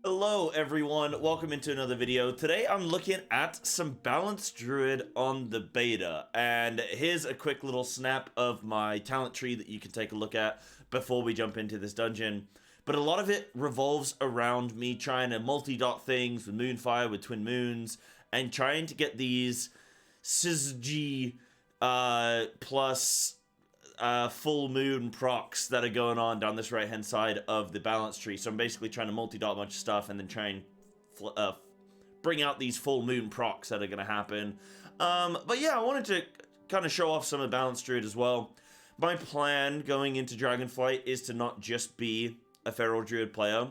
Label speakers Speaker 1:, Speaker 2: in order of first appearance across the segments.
Speaker 1: Hello everyone, welcome into another video. Today I'm looking at some balanced druid on the beta, and here's a quick little snap of my talent tree that you can take a look at before we jump into this dungeon. But a lot of it revolves around me trying to multi-dot things with Moonfire, with Twin Moons, and trying to get these SysG plus full moon procs that are going on down this right hand side of the balance tree. So I'm basically trying to multi-dot a bunch of stuff and then try and bring out these full moon procs that are going to happen. But yeah, I wanted to kind of show off some of the balance druid as well. My plan going into Dragonflight is to not just be a feral druid player.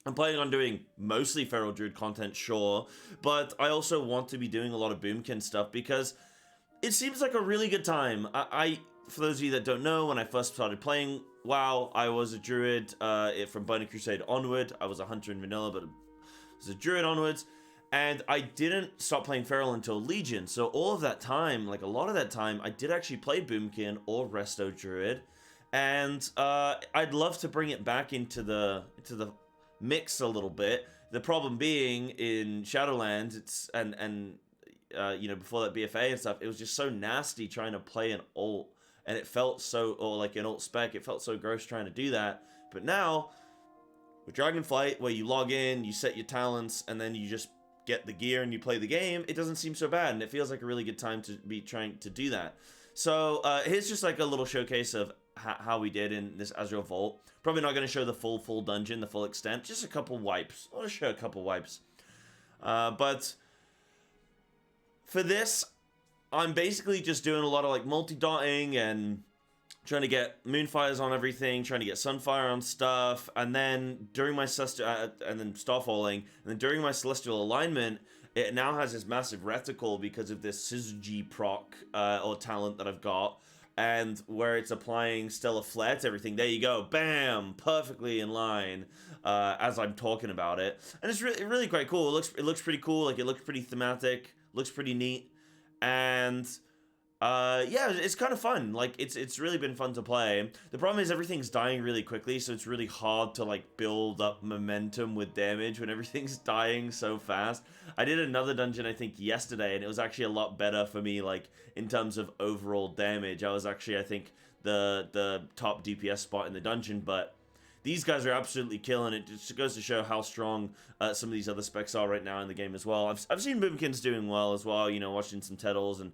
Speaker 1: I'm planning on doing mostly feral druid content, sure, but I also want to be doing a lot of boomkin stuff because it seems like a really good time. For those of you that don't know, when I first started playing WoW, I was a druid from Burning Crusade onward. I was a hunter in vanilla, but I was a druid onwards. And I didn't stop playing feral until Legion. So all of that time, like a lot of that time, I did actually play boomkin or resto druid. And I'd love to bring it back into the mix a little bit. The problem being in Shadowlands, you know, before that BFA and stuff, it was just so nasty trying to play an ult. And it felt so, or like an ult spec, it felt so gross trying to do that. But now, with Dragonflight, where you log in, you set your talents, and then you just get the gear and you play the game, it doesn't seem so bad. And it feels like a really good time to be trying to do that. So, here's just like a little showcase of how we did in this Azrael Vault. Probably not going to show the full dungeon, the full extent. Just a couple wipes. I'll show a couple wipes. But for this, I'm basically just doing a lot of like multi-dotting and trying to get Moonfires on everything, trying to get Sunfire on stuff, and then during my Starfalling, and then during my Celestial Alignment, it now has this massive reticle because of this SysG proc or talent that I've got, and where it's applying Stellar Flare to everything. There you go, bam, perfectly in line as I'm talking about it, and it's really quite cool. It looks pretty cool. Like, it looks pretty thematic, looks pretty neat. And yeah, it's kind of fun. Like, it's really been fun to play. The problem is everything's dying really quickly, so it's really hard to like build up momentum with damage when everything's dying so fast. I did another dungeon, I think, yesterday, and it was actually a lot better for me, like, in terms of overall damage. I was actually, I think, the top DPS spot in the dungeon, but these guys are absolutely killing it. It just goes to show how strong some of these other specs are right now in the game as well. I've seen Boomkins doing well as well, you know, watching some Teddles, and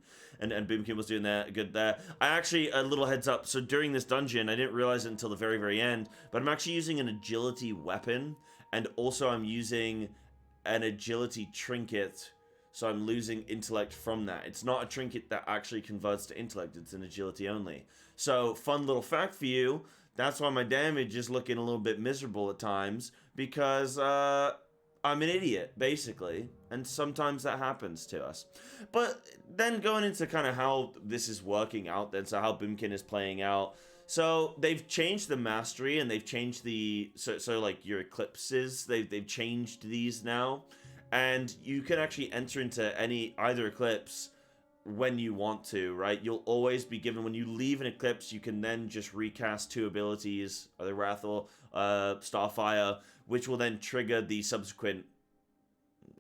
Speaker 1: Boomkin was doing that good there. I actually, a little heads up, so during this dungeon, I didn't realize it until the very end, but I'm actually using an agility weapon, and also I'm using an agility trinket, so I'm losing intellect from that. It's not a trinket that actually converts to intellect, it's an agility only. So, fun little fact for you, that's why my damage is looking a little bit miserable at times, because I'm an idiot, basically, and sometimes that happens to us. But then going into kind of how this is working out, then, so how Boomkin is playing out. So they've changed the mastery, and they've changed the so like your eclipses. They've changed these now, and you can actually enter into either eclipse when you want to, right? You'll always be given, when you leave an eclipse, you can then just recast 2 abilities, either Wrath or Starfire, which will then trigger the subsequent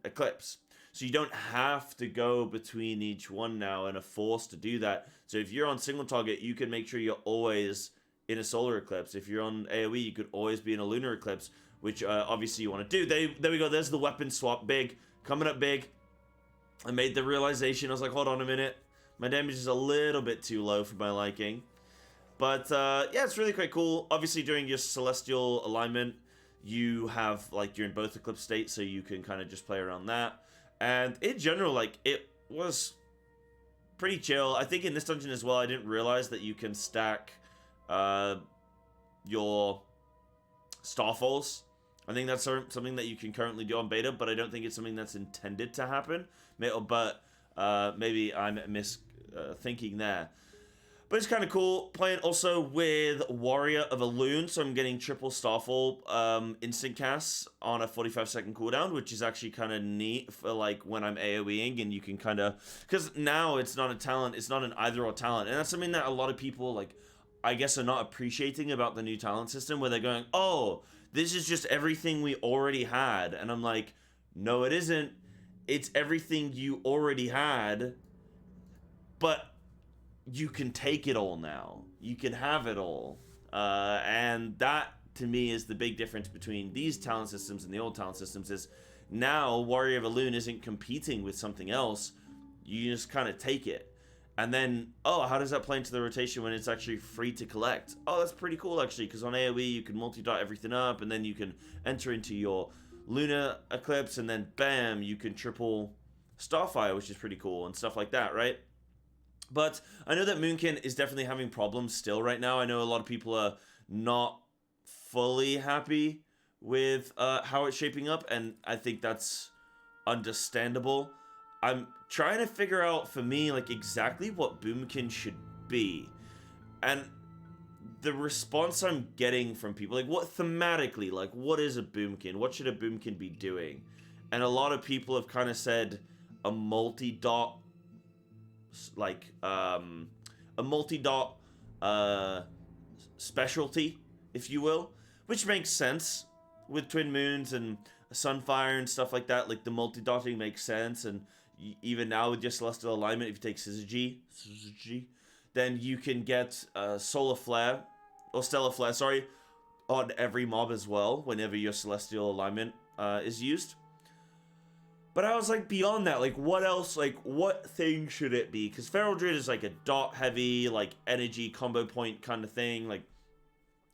Speaker 1: eclipse. So you don't have to go between each one now and are forced to do that. So if you're on single target, you can make sure you're always in a solar eclipse. If you're on AoE, you could always be in a lunar eclipse, which obviously you want to do. There we go, there's the weapon swap, big, coming up big. I made the realization, I was like, hold on a minute, my damage is a little bit too low for my liking. But yeah, it's really quite cool. Obviously during your Celestial Alignment, you have, like, you're in both eclipse states, so you can kind of just play around that. And in general, like, it was pretty chill. I think in this dungeon as well, I didn't realize that you can stack your Starfalls. I think that's something that you can currently do on beta, but I don't think it's something that's intended to happen. But maybe I'm thinking there. But it's kind of cool. Playing also with Warrior of Elune, so I'm getting triple Starfall instant casts on a 45-second cooldown, which is actually kind of neat for, like, when I'm AoEing, and you can kind of... Because now it's not a talent, it's not an either-or talent, and that's something that a lot of people, like, I guess, are not appreciating about the new talent system, where they're going, oh, this is just everything we already had. And I'm like, no, it isn't. It's everything you already had, but you can take it all now. You can have it all. And that, to me, is the big difference between these talent systems and the old talent systems is now Warrior of Elune isn't competing with something else. You just kind of take it. And then, oh, how does that play into the rotation when it's actually free to collect? Oh, that's pretty cool, actually, because on AoE, you can multi-dot everything up, and then you can enter into your Lunar Eclipse, and then, bam, you can triple Starfire, which is pretty cool, and stuff like that, right? But I know that Moonkin is definitely having problems still right now. I know a lot of people are not fully happy with how it's shaping up, and I think that's understandable. I'm trying to figure out, for me, like, exactly what Boomkin should be. And the response I'm getting from people, like, what thematically, like, what is a Boomkin? What should a Boomkin be doing? And a lot of people have kind of said a multi-dot, like, a multi-dot specialty, if you will, which makes sense with Twin Moons and Sunfire and stuff like that. Like, the multi-dotting makes sense, and even now with your Celestial Alignment, if you take Syzygy, then you can get Solar Flare, or Stellar Flare, sorry, on every mob as well, whenever your Celestial Alignment is used. But I was like, beyond that, like, what else, like, what thing should it be? Because Feral Druid is like a dot-heavy, like, energy combo point kind of thing, like,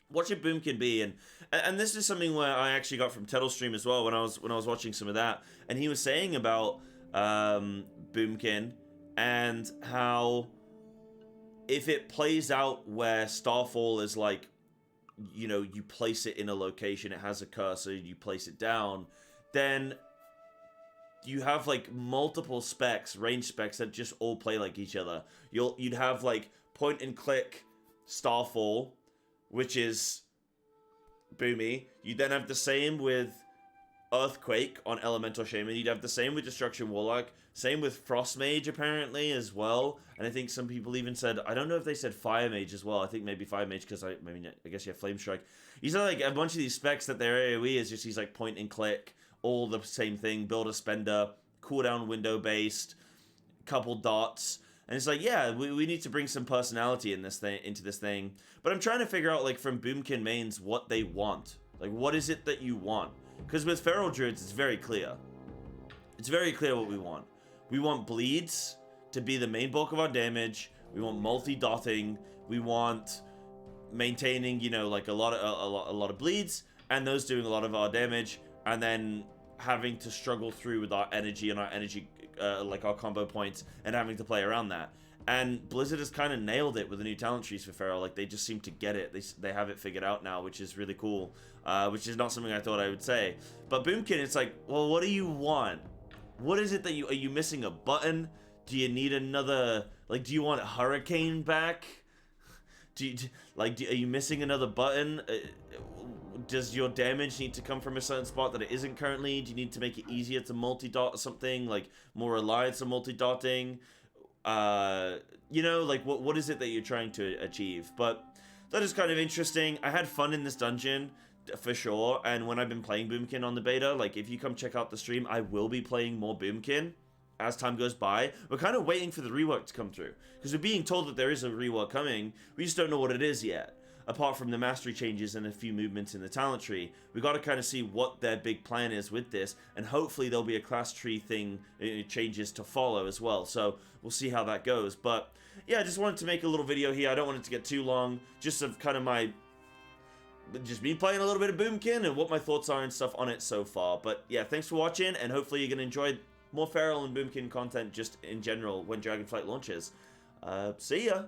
Speaker 1: what should Boomkin be? And this is something where I actually got from Tettle's stream as well when I was watching some of that, and he was saying about Boomkin and how if it plays out where Starfall is like, you know, you place it in a location, it has a cursor, you place it down, then you have like multiple specs, range specs that just all play like each other. You'd have like point and click Starfall, which is boomy. You then have the same with Earthquake on Elemental Shaman. You'd have the same with Destruction Warlock. Same with Frost Mage, apparently, as well. And I think some people even said, I don't know if they said Fire Mage as well. I think maybe Fire Mage, because I guess you have Flame Strike. You said like a bunch of these specs that their AoE is just these like point and click, all the same thing, build a spender, cooldown window based, couple dots. And it's like, yeah, we need to bring some personality in this thing, into this thing. But I'm trying to figure out, like, from Boomkin mains, what they want. Like, what is it that you want? Because with Feral Druids, it's very clear. It's very clear what we want. We want bleeds to be the main bulk of our damage. We want multi-dotting. We want maintaining, you know, like a lot of bleeds, and those doing a lot of our damage, and then having to struggle through with our energy and our energy, like our combo points, and having to play around that. And Blizzard has kind of nailed it with the new talent trees for Feral. Like, they just seem to get it. They have it figured out now, which is really cool. Which is not something I thought I would say. But Boomkin, it's like, well, what do you want? What is it that are you missing a button? Do you need another, like, do you want Hurricane back? Are you missing another button? Does your damage need to come from a certain spot that it isn't currently? Do you need to make it easier to multi-dot or something? Like, more reliance on multi-dotting? You know, like, what is it that you're trying to achieve? But that is kind of interesting. I had fun in this dungeon, for sure, and when I've been playing Boomkin on the beta, like, if you come check out the stream, I will be playing more Boomkin as time goes by. We're kind of waiting for the rework to come through, because we're being told that there is a rework coming. We just don't know what it is yet. Apart from the mastery changes and a few movements in the talent tree, we got to kind of see what their big plan is with this, and hopefully there'll be a class tree thing, changes to follow as well. So we'll see how that goes. But yeah, I just wanted to make a little video here. I don't want it to get too long, just of kind of just me playing a little bit of Boomkin and what my thoughts are and stuff on it so far. But yeah, thanks for watching, and hopefully you're gonna enjoy more Feral and Boomkin content just in general when Dragonflight launches. See ya!